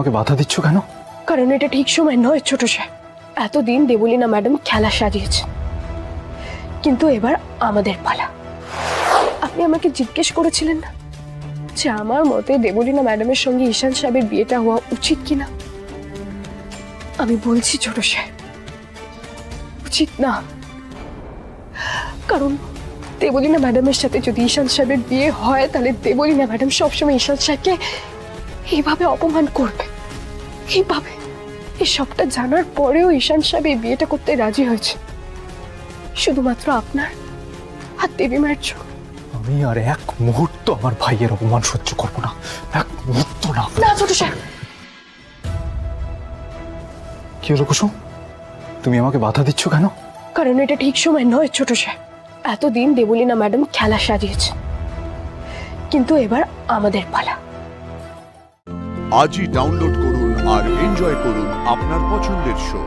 আমাকে বাধা দিচ্ছ কেন? কারণ এটা ঠিক সময় নয় ছোট সাহেব। এতদিন দেবলীনা ম্যাডাম খেলা সাজিয়েছে, কিন্তু এবার আমাদের পালা। আপনি আমাকে জিজ্ঞেস করেছিলেন না যে আমার মতে দেবলীনা ম্যাডামের সঙ্গে ঈশান সাহেবের বিয়েটা হওয়া উচিত কিনা। আমি বলছি ছোট সাহেব, উচিত না। কারণ দেবলীনা ম্যাডামের সাথে যদি ঈশান সাহেবের বিয়ে হয়, তাহলে দেবলীনা ম্যাডাম সবসময় ঈশান সাহেবকে এইভাবে অপমান করবে। এইভাবে এই সবটা জানার পরেও ঈশান সাহেব এই বিয়েটা করতে রাজি হয়েছে, শুধুমাত্র আপনার আর দেবী মায়ের জন্য। আমি আর এক মুহূর্ত আমার ভাইয়ের অপমান সহ্য করবো না, এক মুহূর্ত না। না ছোট সাহেব। কি হলো কুসুম, তুমি আমাকে বাধা দিচ্ছ কেন? কারণ এটা ঠিক সময় নয় ছোট সাহেব। এতদিন দেবলীনা ম্যাডাম খেলা সাজিয়েছে, কিন্তু এবার আমাদের পালা। আজই ডাউনলোড করুন আর এনজয় করুন আপনার পছন্দের শো।